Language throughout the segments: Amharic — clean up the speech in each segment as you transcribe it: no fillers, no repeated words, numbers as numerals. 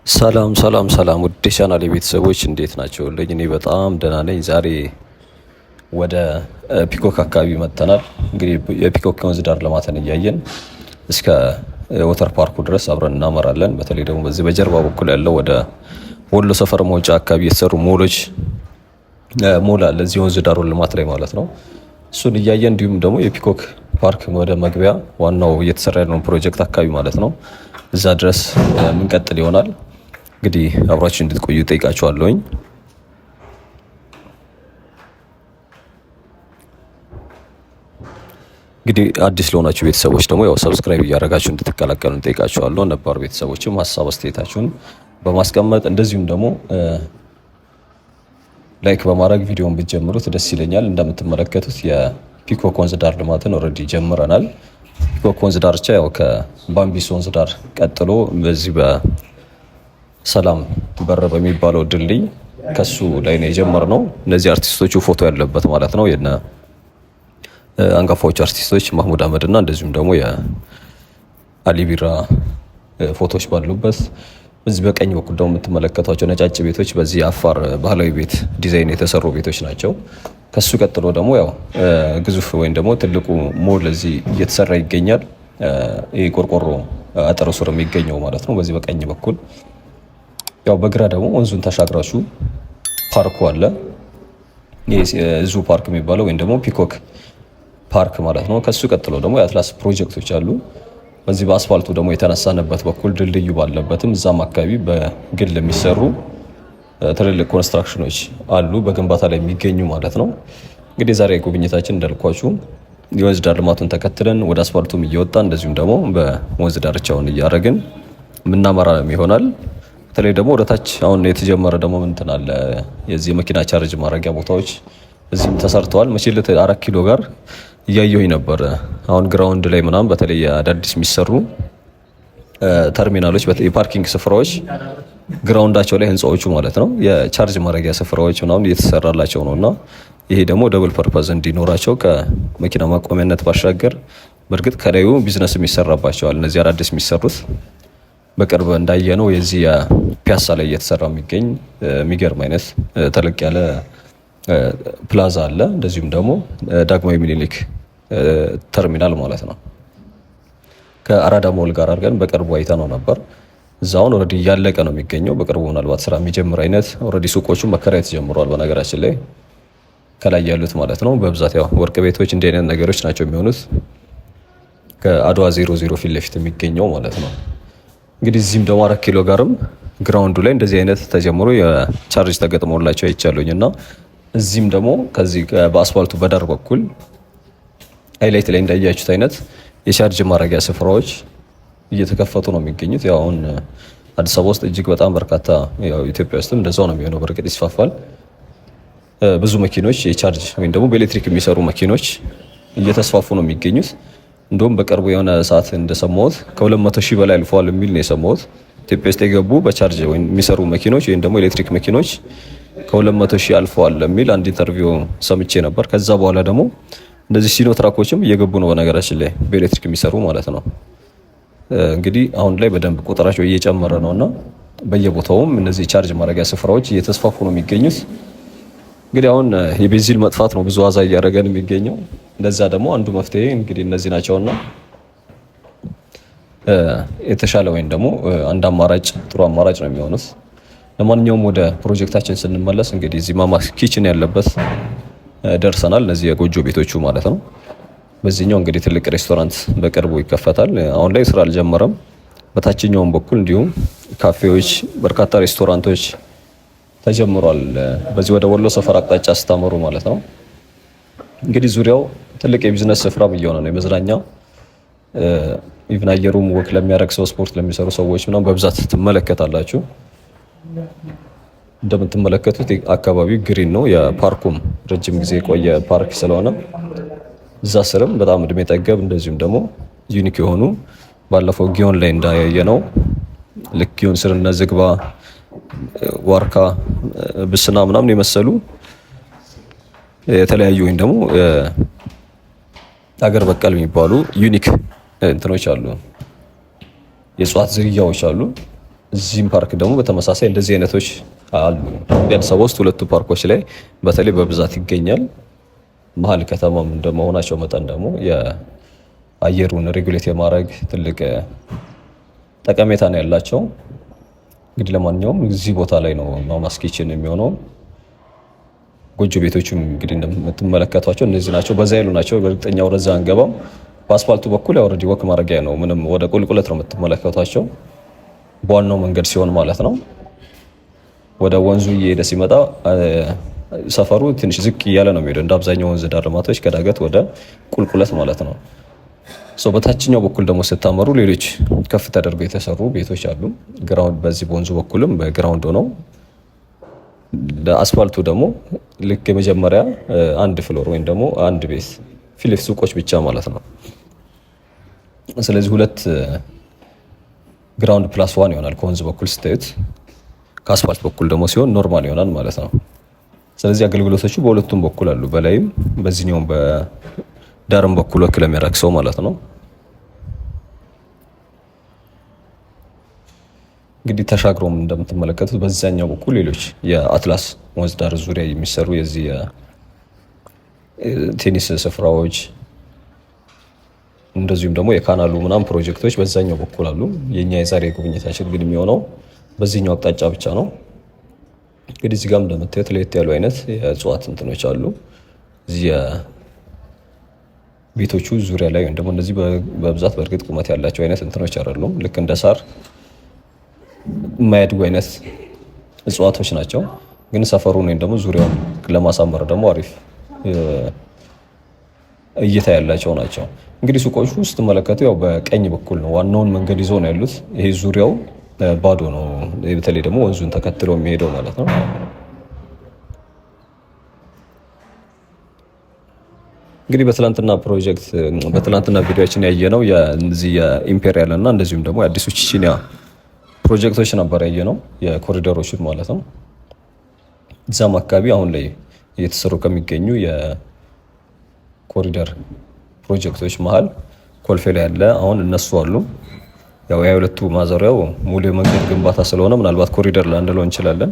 ሰላም ውድ ቻናል ቤተሰቦች እንዴት ናቸው? እኔ በጣም ደህና ነኝ። ዛሬ ወደ ፒኮክ አካባቢ መጥተናል። እንግዲህ የፒኮክ ወንዝ ዳር ልማትን እያየን እስከ ወተር ፓርኩ ድረስ አብረን እናመራለን። በተለይ ደግሞ በዚህ በጀርባ በኩል ያለው ወደ ወሎ ሰፈር መውጫ አካባቢ የተሰሩ ሞል አለ፣ እዚህ ወንዝ ዳሩ ልማት ላይ ማለት ነው። እሱን እያየን እንዲሁም ደግሞ የፒኮክ ፓርክ ወደ መግቢያ ዋናው እየተሰራ ያለውን ፕሮጀክት አካባቢ ማለት ነው እዛ ድረስ ምንቀጥል ይሆናል። እንግዲህ አብራችሁ እንድትቆዩ ጠይቃችኋለሁኝ። እንግዲህ አዲስ ለሆናችሁ ቤተሰቦች ደግሞ ያው ሰብስክራይብ እያደረጋችሁ እንድትቀላቀሉ ጠይቃችኋለሁ። ነባር ቤተሰቦችም ሀሳብ አስተያየታችሁን በማስቀመጥ እንደዚሁም ደግሞ ላይክ በማድረግ ቪዲዮውን ብትጀምሩት ደስ ይለኛል። እንደምትመለከቱት የፒኮክ ወንዝ ዳር ልማትን ኦልሬዲ ጀምረናል። ፒኮክ ወንዝ ዳርቻ ያው ከባምቢስ ወንዝ ዳር ቀጥሎ በዚህ ሰላም በር በሚባለው ድልድይ ከሱ ላይ ነው የጀመርነው። እነዚህ አርቲስቶቹ ፎቶ ያለበት ማለት ነው የነ አንጋፋዎቹ አርቲስቶች ማህሙድ አህመድ እና እንደዚሁም ደግሞ የአሊ ቢራ ፎቶዎች ባሉበት፣ በዚህ በቀኝ በኩል ደግሞ የምትመለከቷቸው ነጫጭ ቤቶች በዚህ አፋር ባህላዊ ቤት ዲዛይን የተሰሩ ቤቶች ናቸው። ከሱ ቀጥሎ ደግሞ ያው ግዙፍ ወይም ደግሞ ትልቁ ሞል እዚህ እየተሰራ ይገኛል። ይሄ ቆርቆሮ አጥር ስር የሚገኘው ማለት ነው በዚህ በቀኝ በኩል። ያው በግራ ደግሞ ወንዙን ተሻግራችሁ ፓርኩ አለ። ዙ ፓርክ የሚባለው ወይም ደግሞ ፒኮክ ፓርክ ማለት ነው። ከሱ ቀጥሎ ደግሞ የአትላስ ፕሮጀክቶች አሉ። በዚህ በአስፋልቱ ደግሞ የተነሳንበት በኩል ድልድዩ ባለበትም እዛም አካባቢ በግል የሚሰሩ ትልልቅ ኮንስትራክሽኖች አሉ በግንባታ ላይ የሚገኙ ማለት ነው። እንግዲህ ዛሬ ጉብኝታችን እንዳልኳችሁ የወንዝ ዳር ልማቱን ተከትለን ወደ አስፋልቱም እየወጣ እንደዚሁም ደግሞ በወንዝ ዳርቻውን እያደረግን የምናመራ ይሆናል። በተለይ ደግሞ ወደታች አሁን የተጀመረ ደግሞ እንትን አለ፣ የዚህ መኪና ቻርጅ ማድረጊያ ቦታዎች እዚህም ተሰርተዋል። መቼለት 4 ኪሎ ጋር እያየሁኝ ነበር። አሁን ግራውንድ ላይ ምናምን በተለይ አዳዲስ የሚሰሩ ተርሚናሎች፣ የፓርኪንግ ስፍራዎች ግራውንዳቸው ላይ ህንፃዎቹ ማለት ነው የቻርጅ ማድረጊያ ስፍራዎች ምናምን እየተሰራላቸው ነውና ይሄ ደግሞ ደብል ፐርፐዝ እንዲኖራቸው ከመኪና ማቆሚያነት ባሻገር በእርግጥ ከላዩ ቢዝነስ የሚሰራባቸዋል። እነዚህ አዳዲስ የሚሰሩት በቅርብ እንዳየነው የዚህ ፒያሳ ላይ እየተሰራ የሚገኝ የሚገርም አይነት ተለቅ ያለ ፕላዛ አለ። እንደዚሁም ደግሞ ዳግማዊ ሚኒሊክ ተርሚናል ማለት ነው ከአራዳ ሞል ጋር አድርገን በቅርቡ አይተነው ነበር። እዛውን ኦልሬዲ እያለቀ ነው የሚገኘው። በቅርቡ ምናልባት ስራ የሚጀምር አይነት ኦልሬዲ ሱቆቹ መከራየት ጀምረዋል። በነገራችን ላይ ከላይ ያሉት ማለት ነው በብዛት ያው ወርቅ ቤቶች እንዲህ አይነት ነገሮች ናቸው የሚሆኑት። ከአድዋ 00 ፊት ለፊት የሚገኘው ማለት ነው። እንግዲህ እዚህም ደግሞ 4 ኪሎ ጋርም ግራውንዱ ላይ እንደዚህ አይነት ተጀምሮ የቻርጅ ተገጥሞላቸው አይቻለኝ እና እዚህም ደግሞ ከዚህ በአስፋልቱ በዳር በኩል ሃይላይት ላይ እንዳያችሁት አይነት የቻርጅ ማድረጊያ ስፍራዎች እየተከፈቱ ነው የሚገኙት። ያው አሁን አዲስ አበባ ውስጥ እጅግ በጣም በርካታ ያው ኢትዮጵያ ውስጥም እንደዛው ነው የሚሆነው። በርግጥ ይስፋፋል። ብዙ መኪኖች የቻርጅ ወይም ደግሞ በኤሌክትሪክ የሚሰሩ መኪኖች እየተስፋፉ ነው የሚገኙት። እንደውም በቅርቡ የሆነ ሰዓት እንደሰማሁት ከ200 ሺህ በላይ አልፈዋል የሚል ነው የሰማሁት። ኢትዮጵያ ውስጥ የገቡ በቻርጅ ወይም የሚሰሩ መኪኖች ወይም ደግሞ ኤሌክትሪክ መኪኖች ከ200 ሺህ አልፈዋል የሚል አንድ ኢንተርቪው ሰምቼ ነበር። ከዛ በኋላ ደግሞ እንደዚህ ሲኖ ትራኮችም እየገቡ ነው በነገራችን ላይ በኤሌክትሪክ የሚሰሩ ማለት ነው። እንግዲህ አሁን ላይ በደንብ ቁጥራቸው እየጨመረ ነውና በየቦታውም እነዚህ ቻርጅ ማድረጊያ ስፍራዎች እየተስፋፉ ነው የሚገኙት። እንግዲህ አሁን የቤንዚን መጥፋት ነው ብዙ ዋዛ እያደረገን የሚገኘው። እንደዛ ደግሞ አንዱ መፍትሄ እንግዲህ እነዚህ ናቸውና የተሻለ ወይም ደግሞ አንድ አማራጭ ጥሩ አማራጭ ነው የሚሆኑት። ለማንኛውም ወደ ፕሮጀክታችን ስንመለስ እንግዲህ እዚህ ማማ ኪችን ያለበት ደርሰናል። እነዚህ የጎጆ ቤቶቹ ማለት ነው። በዚህኛው እንግዲህ ትልቅ ሬስቶራንት በቅርቡ ይከፈታል። አሁን ላይ ስራ አልጀመረም። በታችኛውም በኩል እንዲሁም ካፌዎች፣ በርካታ ሬስቶራንቶች ተጀምሯል። በዚህ ወደ ወሎ ሰፈር አቅጣጫ ስታመሩ ማለት ነው። እንግዲህ ዙሪያው ትልቅ የቢዝነስ ስፍራም እየሆነ ነው። የመዝናኛ ኢቭን አየሩም ወክ ለሚያደርግ ሰው፣ ስፖርት ለሚሰሩ ሰዎች ምናምን በብዛት ትመለከታላችሁ። እንደምትመለከቱት አካባቢው ግሪን ነው። የፓርኩም ረጅም ጊዜ የቆየ ፓርክ ስለሆነ እዛ ስርም በጣም እድሜ ጠገብ እንደዚሁም ደግሞ ዩኒክ የሆኑ ባለፈው ጊዮን ላይ እንዳያየ ነው ልክ ጊዮን ስር እነ ዝግባ፣ ዋርካ፣ ብስና ምናምን የመሰሉ የተለያዩ ወይም ደግሞ ሀገር በቀል የሚባሉ ዩኒክ እንትኖች አሉ፣ የእጽዋት ዝርያዎች አሉ። እዚህም ፓርክ ደግሞ በተመሳሳይ እንደዚህ አይነቶች አሉ። አዲስ አበባ ውስጥ ሁለቱ ፓርኮች ላይ በተለይ በብዛት ይገኛል። መሀል ከተማም እንደመሆናቸው መጠን ደግሞ የአየሩን ሬጉሌት የማድረግ ትልቅ ጠቀሜታ ነው ያላቸው። እንግዲህ ለማንኛውም እዚህ ቦታ ላይ ነው ማማስ ኪችን የሚሆነው። ጎጆ ቤቶቹም እንግዲህ እንደምትመለከቷቸው እነዚህ ናቸው። በዛ ያሉ ናቸው። በእርግጠኛ ወደዛ አንገባም። በአስፋልቱ በኩል ኦልሬዲ ወክ ማድረጊያ ነው። ምንም ወደ ቁልቁለት ነው የምትመለከቷቸው በዋናው መንገድ ሲሆን ማለት ነው። ወደ ወንዙ እየሄደ ሲመጣ ሰፈሩ ትንሽ ዝቅ እያለ ነው የሚሄደው። እንደ አብዛኛው ወንዝ ዳር ልማቶች ከዳገት ወደ ቁልቁለት ማለት ነው። በታችኛው በኩል ደግሞ ስታመሩ ሌሎች ከፍ ተደርገው የተሰሩ ቤቶች አሉ። ግራውንድ በዚህ በወንዙ በኩልም በግራውንድ ሆነው ለአስፋልቱ ደግሞ ልክ የመጀመሪያ አንድ ፍሎር ወይም ደግሞ አንድ ቤት ፊት ሱቆች ብቻ ማለት ነው። ስለዚህ ሁለት ግራውንድ ፕላስ ዋን ይሆናል ከወንዝ በኩል ስታዩት። ከአስፋልት በኩል ደግሞ ሲሆን ኖርማል ይሆናል ማለት ነው። ስለዚህ አገልግሎቶቹ በሁለቱም በኩል አሉ። በላይም በዚህኛውም በዳርም በኩል ወክል የሚያደርግ ሰው ማለት ነው። እንግዲህ ተሻግሮም እንደምትመለከቱት በዛኛው በኩል ሌሎች የአትላስ ወንዝ ዳር ዙሪያ የሚሰሩ የዚህ ቴኒስ ስፍራዎች እንደዚሁም ደግሞ የካናሉ ምናምን ፕሮጀክቶች በዛኛው በኩል አሉ። የኛ የዛሬ ጉብኝታችን ግን የሚሆነው በዚህኛው አቅጣጫ ብቻ ነው። እንግዲህ እዚህ ጋር እንደምታዩት ለየት ያሉ አይነት የእጽዋት እንትኖች አሉ። እዚህ ቤቶቹ ዙሪያ ላይ ወይም ደግሞ እነዚህ በብዛት በእርግጥ ቁመት ያላቸው አይነት እንትኖች አይደሉም። ልክ እንደ ሳር የማያድጉ አይነት እጽዋቶች ናቸው። ግን ሰፈሩን ወይም ደግሞ ዙሪያውን ለማሳመር ደግሞ አሪፍ እይታ ያላቸው ናቸው። እንግዲህ ሱቆቹ ስትመለከቱ ያው በቀኝ በኩል ነው ዋናውን መንገድ ይዞ ነው ያሉት። ይሄ ዙሪያው ባዶ ነው። በተለይ ደግሞ ወንዙን ተከትሎ የሚሄደው ማለት ነው። እንግዲህ በትላንትና ቪዲዮችን ያየነው የዚህ የኢምፔሪያል እና እንደዚሁም ደግሞ የአዲሱ ቺቺኒያ ፕሮጀክቶች ነበር ያየነው፣ የኮሪደሮችን ማለት ነው። እዛም አካባቢ አሁን ላይ እየተሰሩ ከሚገኙ የኮሪደር ፕሮጀክቶች መሀል ኮልፌ ላይ ያለ አሁን እነሱ አሉ። ያው የሁለቱ ማዞሪያው ሙሉ የመንገድ ግንባታ ስለሆነ ምናልባት ኮሪደር ላንለው እንችላለን።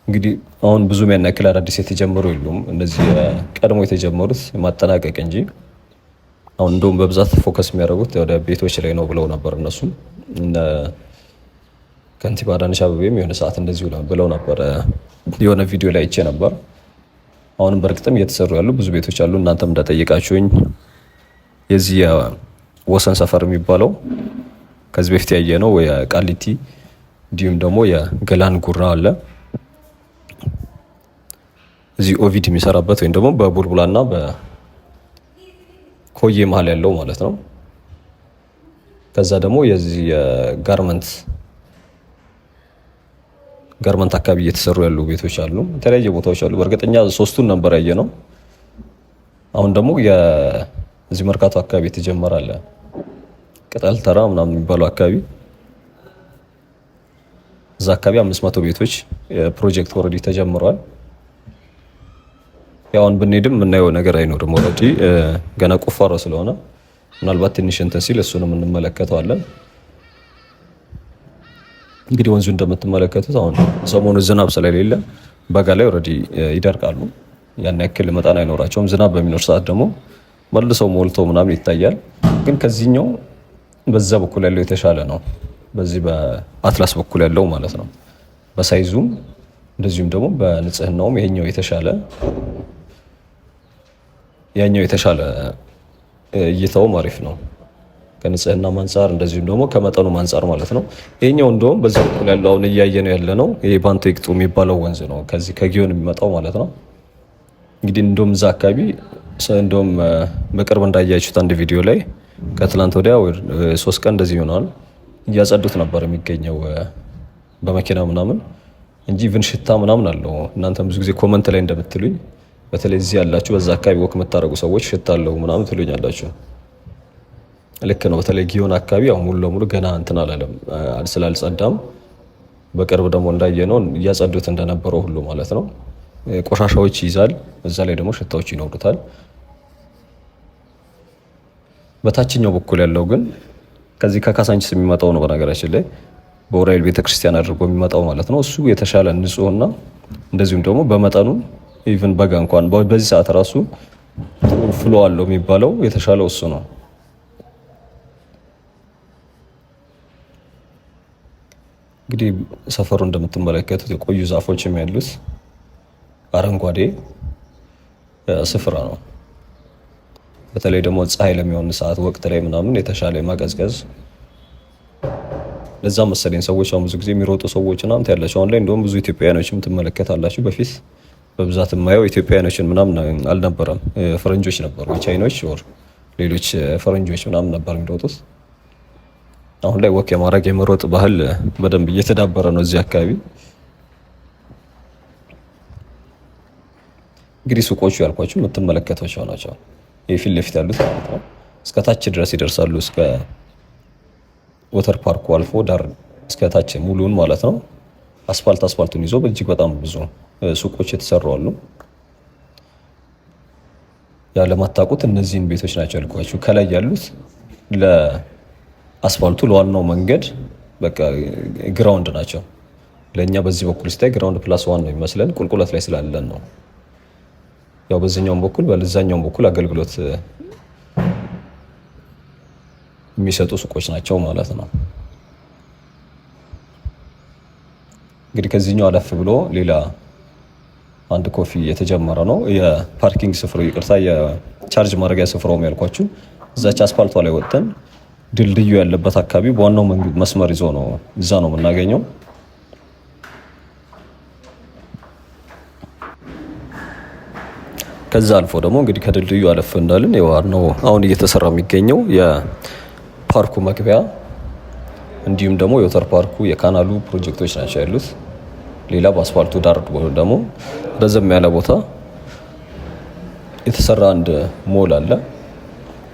እንግዲህ አሁን ብዙም ያን ያክል አዳዲስ የተጀመሩ የሉም። እነዚህ ቀድሞ የተጀመሩት ማጠናቀቅ እንጂ አሁን እንደውም በብዛት ፎከስ የሚያደርጉት ወደ ቤቶች ላይ ነው ብለው ነበር እነሱም። ከንቲባ አዳነች አቤቤም የሆነ ሰዓት እንደዚሁ ብለው ነበር፣ የሆነ ቪዲዮ ላይ አይቼ ነበር። አሁንም በእርግጥም እየተሰሩ ያሉ ብዙ ቤቶች አሉ። እናንተም እንዳጠየቃችሁኝ የዚህ ወሰን ሰፈር የሚባለው ከዚህ በፊት ያየ ነው የቃሊቲ እንዲሁም ደግሞ የገላን ጉራ አለ። እዚህ ኦቪድ የሚሰራበት ወይም ደግሞ በቡልቡላና በኮዬ መሀል ያለው ማለት ነው። ከዛ ደግሞ የዚህ ጋርመንት አካባቢ እየተሰሩ ያሉ ቤቶች አሉ። የተለያየ ቦታዎች አሉ። በእርግጠኛ ሶስቱን ነበር ያየ ነው። አሁን ደግሞ የዚህ መርካቶ አካባቢ የተጀመረ አለ። ቅጠል ተራ ምናምን የሚባለው አካባቢ እዛ አካባቢ 500 ቤቶች ፕሮጀክት ኦልሬዲ ተጀምሯል። ያውን ብንሄድም የምናየው ነገር አይኖርም። ኦልሬዲ ገና ቁፋሮ ስለሆነ ምናልባት ትንሽ እንትን ሲል እሱንም እንመለከተዋለን። እንግዲህ ወንዙ እንደምትመለከቱት አሁን ሰሞኑ ዝናብ ስለሌለ በጋ ላይ ኦልሬዲ ይደርቃሉ። ያን ያክል መጠን አይኖራቸውም። ዝናብ በሚኖር ሰዓት ደግሞ መልሰው ሞልቶ ምናምን ይታያል። ግን ከዚህኛው በዛ በኩል ያለው የተሻለ ነው። በዚህ በአትላስ በኩል ያለው ማለት ነው። በሳይዙም እንደዚሁም ደግሞ በንጽህናውም ያኛው የተሻለ እይታውም አሪፍ ነው። ከንጽህና አንጻር እንደዚሁም ደግሞ ከመጠኑ አንጻር ማለት ነው። ይሄኛው እንደውም በዛ በኩል ያለው አሁን እያየ ነው ያለ ነው። ይሄ ባንቴክጡ የሚባለው ወንዝ ነው። ከዚህ ከጊዮን የሚመጣው ማለት ነው። እንግዲህ እንደውም እዛ አካባቢ እንደውም በቅርብ እንዳያችሁት አንድ ቪዲዮ ላይ ከትላንት ወዲያ 3 ቀን እንደዚህ ይሆናል እያጸዱት ነበር የሚገኘው በመኪና ምናምን እንጂ ኢቭን ሽታ ምናምን አለው። እናንተም ብዙ ጊዜ ኮመንት ላይ እንደምትሉኝ በተለይ እዚህ ያላችሁ በዛ አካባቢ ወክ የምታደርጉ ሰዎች ሽታ አለው ምናምን ትሉኛላችሁ። ልክ ነው። በተለይ ጊዮን አካባቢ ያው ሙሉ ለሙሉ ገና እንትን አላለም ስላልጸዳም፣ በቅርብ ደግሞ እንዳየነው እያጸዱት እንደነበረው ሁሉ ማለት ነው ቆሻሻዎች ይይዛል። እዛ ላይ ደግሞ ሽታዎች ይኖሩታል። በታችኛው በኩል ያለው ግን ከዚህ ከካሳንቺስ የሚመጣው ነው። በነገራችን ላይ በኡራኤል ቤተክርስቲያን አድርጎ የሚመጣው ማለት ነው። እሱ የተሻለ ንጹህና እንደዚሁም ደግሞ በመጠኑ ኢቭን በጋ እንኳን በዚህ ሰዓት ራሱ ጥሩ ፍሎ አለው የሚባለው የተሻለው እሱ ነው። እንግዲህ ሰፈሩ እንደምትመለከቱት የቆዩ ዛፎችም ያሉት አረንጓዴ ስፍራ ነው። በተለይ ደግሞ ፀሐይ ለሚሆን ሰዓት ወቅት ላይ ምናምን የተሻለ ማቀዝቀዝ ለዛ መሰለኝ ሰዎች አሁን ብዙ ጊዜ የሚሮጡ ሰዎች ምናምን ያላችሁ አሁን ላይ እንደውም ብዙ ኢትዮጵያውያኖችም ትመለከታላችሁ። በፊት በብዛት የማየው ኢትዮጵያውያኖችን ምናምን አልነበረም፣ ፈረንጆች ነበሩ፣ ቻይኖች ወር ሌሎች ፈረንጆች ምናምን ነበር የሚሮጡት። አሁን ላይ ወክ የማድረግ የመሮጥ ባህል በደንብ እየተዳበረ ነው እዚህ አካባቢ። እንግዲህ ሱቆቹ ያልኳችሁ የምትመለከቷቸው ናቸው። የፊት ለፊት ያሉት ማለት ነው እስከ ታች ድረስ ይደርሳሉ። እስከ ወተር ፓርኩ አልፎ ዳር እስከ ታች ሙሉን ማለት ነው። አስፋልቱን ይዞ እጅግ በጣም ብዙ ሱቆች የተሰሩ አሉ። ያለማታውቁት እነዚህን ቤቶች ናቸው ያልኳችሁ። ከላይ ያሉት ለአስፋልቱ ለዋናው መንገድ በቃ ግራውንድ ናቸው። ለእኛ በዚህ በኩል ሲታይ ግራውንድ ፕላስ ዋን ነው የሚመስለን ቁልቁለት ላይ ስላለን ነው። ያው በዚህኛውም በኩል በዛኛውም በኩል አገልግሎት የሚሰጡ ሱቆች ናቸው ማለት ነው። እንግዲህ ከዚህኛው አለፍ ብሎ ሌላ አንድ ኮፊ የተጀመረ ነው። የፓርኪንግ ስፍራው ይቅርታ፣ የቻርጅ ማድረጊያ ስፍራው ያልኳችሁ እዛች አስፋልቷ ላይ ወጥተን ድልድዩ ያለበት አካባቢ በዋናው መስመር ይዞ ነው እዛ ነው የምናገኘው። ከዛ አልፎ ደግሞ እንግዲህ ከድልድዩ አለፍ እንዳልን የዋናው አሁን እየተሰራ የሚገኘው የፓርኩ መግቢያ እንዲሁም ደግሞ የወተር ፓርኩ የካናሉ ፕሮጀክቶች ናቸው ያሉት። ሌላ በአስፋልቱ ዳር ደግሞ ረዘም ያለ ቦታ የተሰራ አንድ ሞል አለ።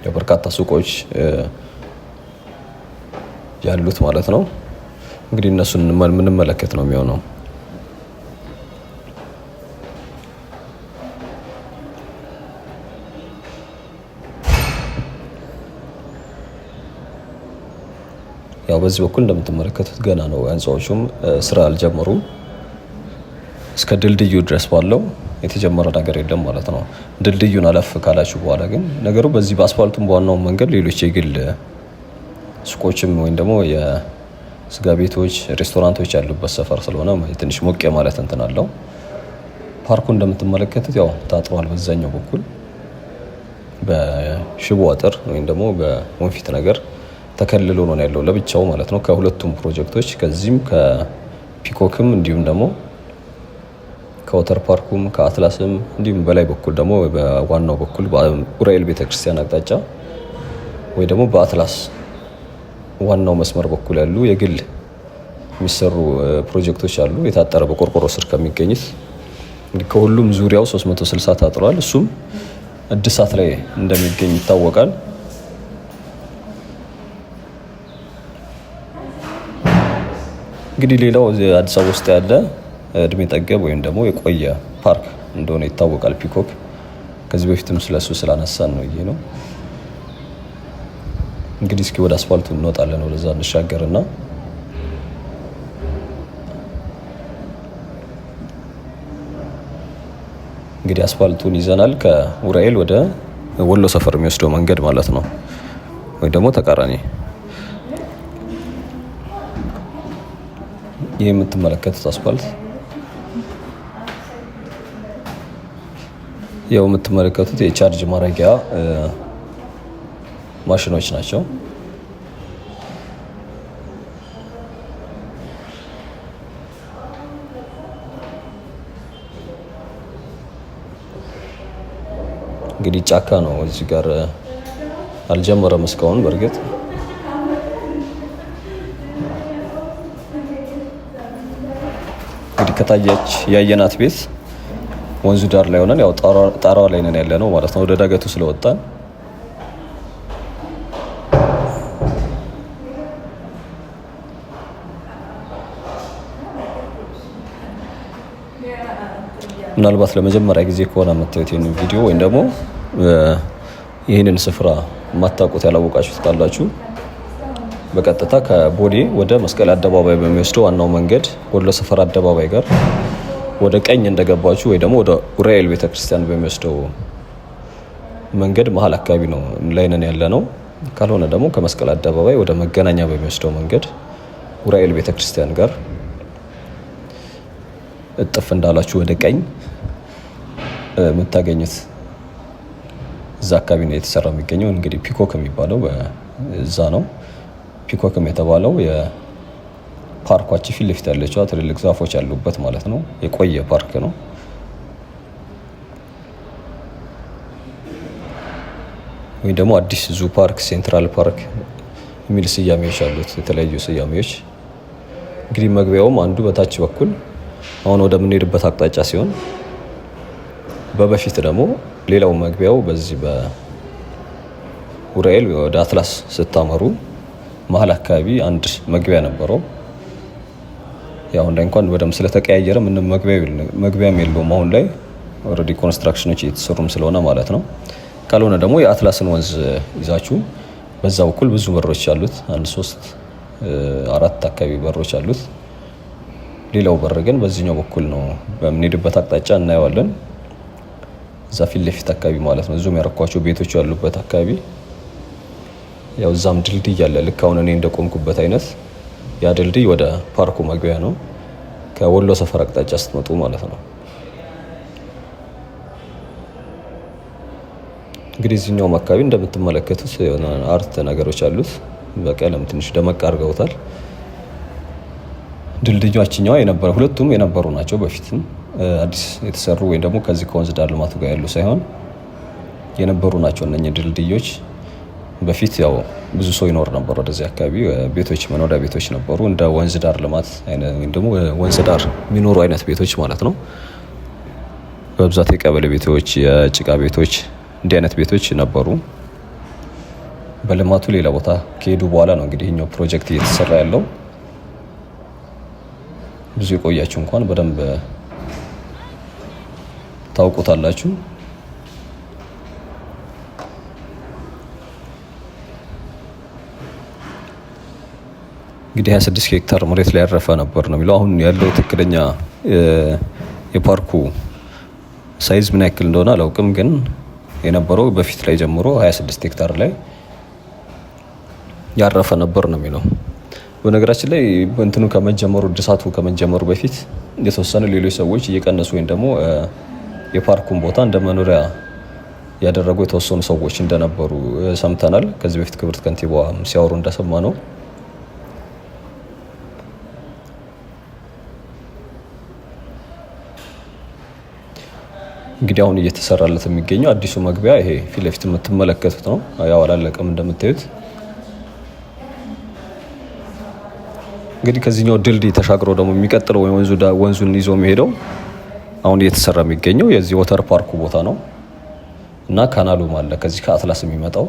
የበርካታ ሱቆች ያሉት ማለት ነው። እንግዲህ እነሱን የምንመለከት ነው የሚሆነው። ያው በዚህ በኩል እንደምትመለከቱት ገና ነው፣ ህንፃዎቹም ስራ አልጀመሩም። እስከ ድልድዩ ድረስ ባለው የተጀመረ ነገር የለም ማለት ነው። ድልድዩን አለፍ ካላችሁ በኋላ ግን ነገሩ በዚህ በአስፋልቱም በዋናው መንገድ ሌሎች የግል ሱቆችም ወይም ደግሞ የስጋ ቤቶች፣ ሬስቶራንቶች ያሉበት ሰፈር ስለሆነ ትንሽ ሞቅ ማለት እንትን አለው። ፓርኩ እንደምትመለከቱት ያው ታጥሯል። በዛኛው በኩል በሽቦ አጥር ወይም ደግሞ በወንፊት ነገር ተከልሎ ነው ያለው ለብቻው ማለት ነው። ከሁለቱም ፕሮጀክቶች ከዚህም ከፒኮክም እንዲሁም ደግሞ ከወተር ፓርኩም ከአትላስም እንዲሁም በላይ በኩል ደግሞ በዋናው በኩል በኡራኤል ቤተክርስቲያን አቅጣጫ ወይ ደግሞ በአትላስ ዋናው መስመር በኩል ያሉ የግል የሚሰሩ ፕሮጀክቶች አሉ። የታጠረ በቆርቆሮ ስር ከሚገኙት እንግዲህ ከሁሉም ዙሪያው 360 ታጥሯል። እሱም እድሳት ላይ እንደሚገኝ ይታወቃል። እንግዲህ ሌላው አዲስ አበባ ውስጥ ያለ እድሜ ጠገብ ወይም ደግሞ የቆየ ፓርክ እንደሆነ ይታወቃል ፒኮክ። ከዚህ በፊትም ስለሱ ስላነሳን ነው ይሄ ነው። እንግዲህ እስኪ ወደ አስፋልቱ እንወጣለን፣ ወደዛ እንሻገርና እንግዲህ አስፋልቱን ይዘናል። ከኡራኤል ወደ ወሎ ሰፈር የሚወስደው መንገድ ማለት ነው፣ ወይ ደግሞ ተቃራኒ። ይህ የምትመለከቱት አስፋልት ያው የምትመለከቱት የቻርጅ ማድረጊያ ማሽኖች ናቸው። እንግዲህ ጫካ ነው እዚህ ጋር አልጀመረም እስካሁን። በእርግጥ እንግዲህ ከታየች ያየናት ቤት ወንዙ ዳር ላይ ሆነን ያው ጣራዋ ላይ ነን ያለ ነው ማለት ነው፣ ወደ ዳገቱ ስለወጣን። ምናልባት ለመጀመሪያ ጊዜ ከሆነ የምታዩት ይህንን ቪዲዮ ወይም ደግሞ ይህንን ስፍራ የማታውቁት ያላወቃችሁት ካላችሁ በቀጥታ ከቦሌ ወደ መስቀል አደባባይ በሚወስደው ዋናው መንገድ ወሎ ሰፈር አደባባይ ጋር ወደ ቀኝ እንደገባችሁ ወይ ደግሞ ወደ ኡራኤል ቤተክርስቲያን በሚወስደው መንገድ መሀል አካባቢ ነው ላይ ነን ያለ ነው። ካልሆነ ደግሞ ከመስቀል አደባባይ ወደ መገናኛ በሚወስደው መንገድ ኡራኤል ቤተክርስቲያን ጋር እጥፍ እንዳላችሁ ወደ ቀኝ የምታገኙት እዛ አካባቢ ነው የተሰራ የሚገኘው። እንግዲህ ፒኮክ የሚባለው እዛ ነው። ፒኮክም የተባለው የፓርኳችን ፊት ለፊት ያለችው ትልልቅ ዛፎች ያሉበት ማለት ነው። የቆየ ፓርክ ነው። ወይ ደግሞ አዲስ ዙ ፓርክ፣ ሴንትራል ፓርክ የሚል ስያሜዎች አሉት፣ የተለያዩ ስያሜዎች። እንግዲህ መግቢያውም አንዱ በታች በኩል አሁን ወደምንሄድበት አቅጣጫ ሲሆን በበፊት ደግሞ ሌላው መግቢያው በዚህ በኡራኤል ወደ አትላስ ስታመሩ መሀል አካባቢ አንድ መግቢያ ነበረው። ያው አሁን ላይ እንኳን በደንብ ስለተቀያየረ ምንም መግቢያም የለውም። አሁን ላይ ኦልሬዲ ኮንስትራክሽኖች እየተሰሩም ስለሆነ ማለት ነው። ካልሆነ ደግሞ የአትላስን ወንዝ ይዛችሁ በዛ በኩል ብዙ በሮች አሉት። አንድ 3-4 አካባቢ በሮች አሉት። ሌላው በር ግን በዚህኛው በኩል ነው። በምንሄድበት አቅጣጫ እናየዋለን። እዛ ፊት ለፊት አካባቢ ማለት ነው። ዙም ያረኳቸው ቤቶች ያሉበት አካባቢ ያው እዛም ድልድይ አለ። ልክ አሁን እኔ እንደቆምኩበት አይነት ያ ድልድይ ወደ ፓርኩ መግቢያ ነው፣ ከወሎ ሰፈር አቅጣጫ ስትመጡ ማለት ነው። እንግዲህ እዚህኛውም አካባቢ እንደምትመለከቱት የሆነ አርት ነገሮች አሉት። በቀለም ትንሽ ደመቅ አድርገውታል። ድልድዮችኛዋ የነበረ ሁለቱም የነበሩ ናቸው። በፊትም አዲስ የተሰሩ ወይም ደግሞ ከዚህ ከወንዝ ዳር ልማቱ ጋር ያሉ ሳይሆን የነበሩ ናቸው። እነኚህ ድልድዮች በፊት ያው ብዙ ሰው ይኖር ነበር ወደዚህ አካባቢ። ቤቶች፣ መኖሪያ ቤቶች ነበሩ፣ እንደ ወንዝ ዳር ልማት አይነት ወይም ደግሞ ወንዝ ዳር የሚኖሩ አይነት ቤቶች ማለት ነው። በብዛት የቀበሌ ቤቶች፣ የጭቃ ቤቶች፣ እንዲህ አይነት ቤቶች ነበሩ። በልማቱ ሌላ ቦታ ከሄዱ በኋላ ነው እንግዲህ ይሄኛው ፕሮጀክት እየተሰራ ያለው። ብዙ የቆያችሁ እንኳን በደንብ ታውቁታላችሁ። እንግዲህ 26 ሄክታር መሬት ላይ ያረፈ ነበር ነው የሚለው። አሁን ያለው ትክክለኛ የፓርኩ ሳይዝ ምን ያክል እንደሆነ አላውቅም፣ ግን የነበረው በፊት ላይ ጀምሮ 26 ሄክታር ላይ ያረፈ ነበር ነው የሚለው። በነገራችን ላይ እንትኑ ከመጀመሩ እድሳቱ ከመጀመሩ በፊት የተወሰኑ ሌሎች ሰዎች እየቀነሱ ወይም ደግሞ የፓርኩን ቦታ እንደ መኖሪያ ያደረጉ የተወሰኑ ሰዎች እንደነበሩ ሰምተናል። ከዚህ በፊት ክብርት ከንቲባዋ ሲያወሩ እንደሰማ ነው። እንግዲህ አሁን እየተሰራለት የሚገኘው አዲሱ መግቢያ ይሄ ፊት ለፊት የምትመለከቱት ነው። ያው አላለቀም እንደምታዩት። እንግዲህ ከዚህኛው ድልድይ ተሻግሮ ደግሞ የሚቀጥለው ወንዙን ይዞ የሚሄደው አሁን እየተሰራ የሚገኘው የዚህ ወተር ፓርኩ ቦታ ነው እና ካናሉም አለ ከዚህ ከአትላስ የሚመጣው።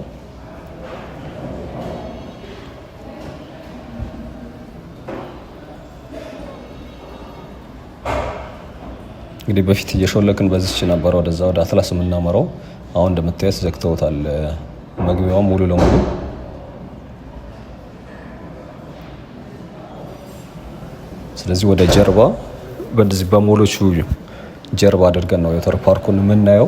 እንግዲህ በፊት እየሾለክን በዚች ነበር ወደዛ ወደ አትላስ የምናመራው። አሁን እንደምታዩት ዘግተውታል መግቢያው ሙሉ ለሙሉ። ስለዚህ ወደ ጀርባ በእንደዚህ በሞሎቹ ጀርባ አድርገን ነው የወተር ፓርኩን የምናየው።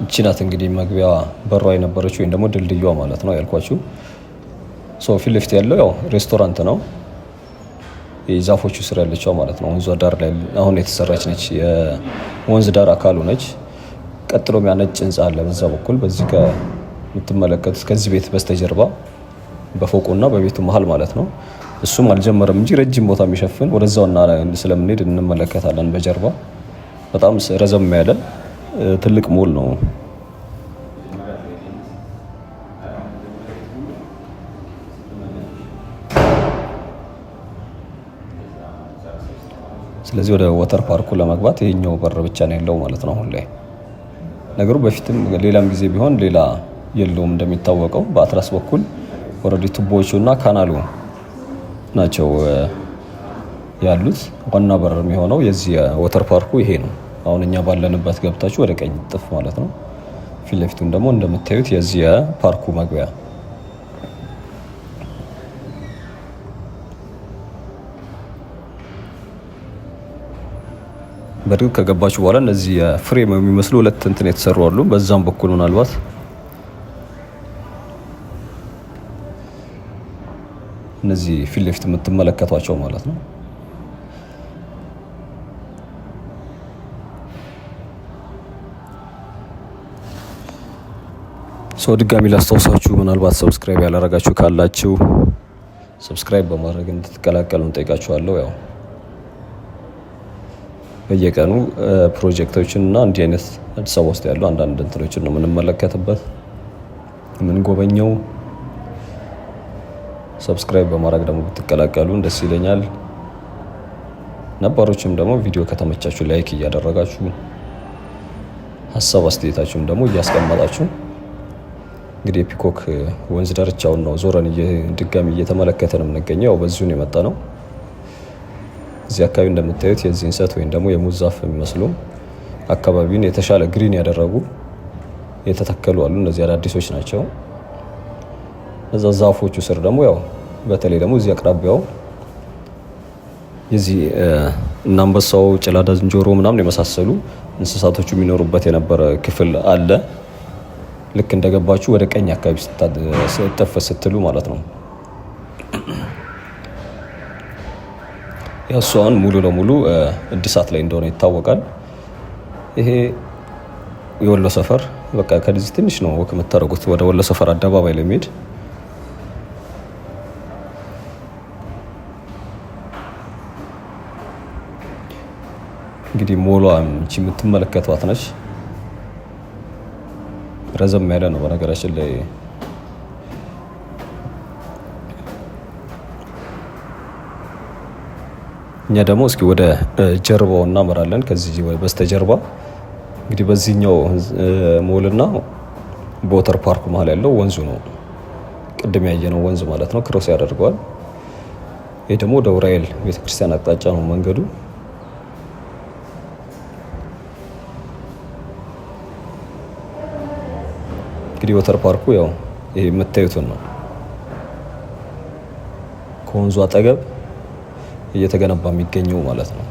እቺ ናት እንግዲህ መግቢያ በሯ የነበረችው ወይም ደግሞ ድልድዩዋ ማለት ነው ያልኳችሁ። ፊት ለፊት ያለው ያው ሬስቶራንት ነው። የዛፎቹ ስር ያለችው ማለት ነው። ወንዟ ዳር ላይ አሁን የተሰራች ነች። የወንዝ ዳር አካሉ ነች። ቀጥሎም ያነጭ ህንፃ አለ በዛ በኩል በዚህ ከምትመለከቱት ከዚህ ቤት በስተጀርባ በፎቁና በቤቱ መሀል ማለት ነው። እሱም አልጀመረም እንጂ ረጅም ቦታ የሚሸፍን ወደዛውና ስለምንሄድ እንመለከታለን። በጀርባ በጣም ረዘም ያለ ትልቅ ሞል ነው። ስለዚህ ወደ ወተር ፓርኩ ለመግባት ይሄኛው በር ብቻ ነው ያለው ማለት ነው። አሁን ላይ ነገሩ በፊትም ሌላም ጊዜ ቢሆን ሌላ የለውም። እንደሚታወቀው በአትራስ በኩል ኦልሬዲ ቱቦዎቹና ካናሉ ናቸው ያሉት። ዋና በር የሚሆነው የዚህ ወተር ፓርኩ ይሄ ነው። አሁን እኛ ባለንበት ገብታችሁ ወደ ቀኝ ጥፍ ማለት ነው። ፊት ለፊቱን ደግሞ እንደምታዩት የዚህ ፓርኩ መግቢያ በርግጥ ከገባችሁ በኋላ እነዚህ ፍሬም የሚመስሉ ሁለት እንትን የተሰሩ አሉ። በዛም በኩል ምናልባት እነዚህ ፊት ለፊት የምትመለከቷቸው ማለት ነው። ድጋሚ ላስታውሳችሁ ምናልባት ሰብስክራይብ ያላረጋችሁ ካላችሁ ሰብስክራይብ በማድረግ እንድትቀላቀሉ እንጠይቃችኋለሁ። ያው በየቀኑ ፕሮጀክቶችን እና እንዲህ አይነት አዲስ አበባ ውስጥ ያሉ አንዳንድ እንትኖችን ነው የምንመለከትበት የምንጎበኘው። ሰብስክራይብ በማድረግ ደግሞ ብትቀላቀሉ ደስ ይለኛል። ነባሮችም ደግሞ ቪዲዮ ከተመቻችሁ ላይክ እያደረጋችሁ ሀሳብ አስተያየታችሁም ደግሞ እያስቀመጣችሁ እንግዲህ የፒኮክ ወንዝ ዳርቻውን ነው ዞረን ድጋሚ እየተመለከተን የምንገኘው። በዚሁ ነው የመጣ ነው። እዚህ አካባቢ እንደምታዩት የዚህ እንሰት ወይም ደግሞ የሙዝ ዛፍ የሚመስሉ አካባቢውን የተሻለ ግሪን ያደረጉ የተተከሉ አሉ። እነዚህ አዳዲሶች ናቸው። እዛ ዛፎቹ ስር ደግሞ ያው በተለይ ደግሞ እዚህ አቅራቢያው የዚህ እና አንበሳው፣ ጭላዳ ዝንጀሮ ምናምን የመሳሰሉ እንስሳቶቹ የሚኖሩበት የነበረ ክፍል አለ። ልክ እንደገባችሁ ወደ ቀኝ አካባቢ ስትጠፍ ስትሉ ማለት ነው። ያሷን ሙሉ ለሙሉ እድሳት ላይ እንደሆነ ይታወቃል። ይሄ የወሎ ሰፈር በቃ ከዚህ ትንሽ ነው ወክ የምታደርጉት ወደ ወሎ ሰፈር አደባባይ ለሚሄድ። እንግዲህ ሞሏ እቺ የምትመለከቷት ነች። ረዘም ያለ ነው በነገራችን ላይ። እኛ ደግሞ እስኪ ወደ ጀርባው እናመራለን። ከዚህ በስተጀርባ እንግዲህ በዚህኛው ሞልና በወተር ፓርክ መሀል ያለው ወንዙ ነው። ቅድም ያየነው ወንዝ ማለት ነው። ክሮስ ያደርገዋል። ይሄ ደግሞ ወደ ዑራኤል ቤተክርስቲያን አቅጣጫ ነው መንገዱ። እንግዲህ ወተር ፓርኩ ያው ይሄ የምታዩትን ነው። ከወንዙ አጠገብ እየተገነባ የሚገኘው ማለት ነው።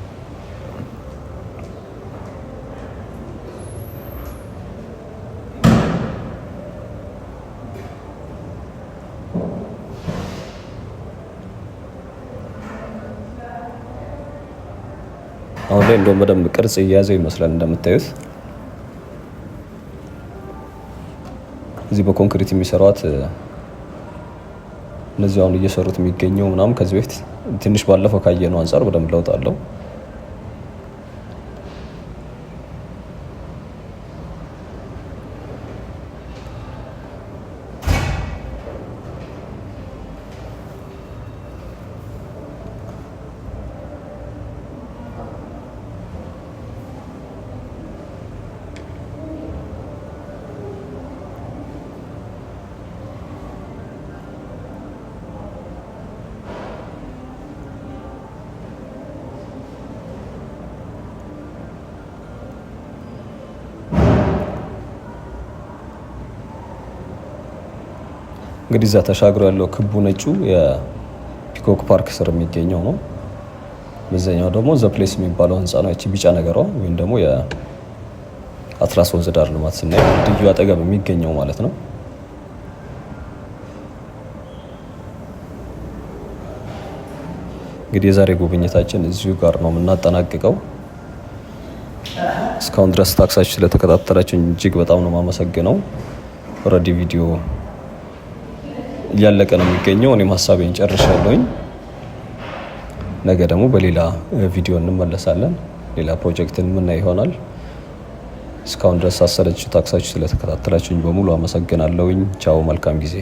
አሁን ላይ እንደውም በደንብ ቅርጽ እየያዘ ይመስላል እንደምታዩት። እዚህ በኮንክሪት የሚሰሯት እነዚህ አሁን እየሰሩት የሚገኘው ምናምን ከዚህ በፊት ትንሽ ባለፈው ካየነው አንጻር በደንብ ለውጥ አለው። እንግዲህ እዛ ተሻግሮ ያለው ክቡ ነጩ የፒኮክ ፓርክ ስር የሚገኘው ነው። በዛኛው ደግሞ ዘ ፕሌስ የሚባለው ህንፃ ነው። እቺ ቢጫ ነገሯ ወይም ደግሞ የአትላስ ወንዝ ዳር ልማት ስናይ ድልድዩ አጠገብ የሚገኘው ማለት ነው። እንግዲህ የዛሬ ጉብኝታችን እዚሁ ጋር ነው የምናጠናቅቀው። እስካሁን ድረስ ታክሳችሁ ስለተከታተላችሁኝ እጅግ በጣም ነው የማመሰግነው። ኦልሬዲ ቪዲዮ እያለቀ ነው የሚገኘው። እኔም ሀሳቤን ጨርሻለሁኝ። ነገ ደግሞ በሌላ ቪዲዮ እንመለሳለን። ሌላ ፕሮጀክትን የምናይ ይሆናል። እስካሁን ድረስ አሰለችሁ ታክሳችሁ ስለተከታተላችሁኝ በሙሉ አመሰግናለሁኝ። ቻው፣ መልካም ጊዜ።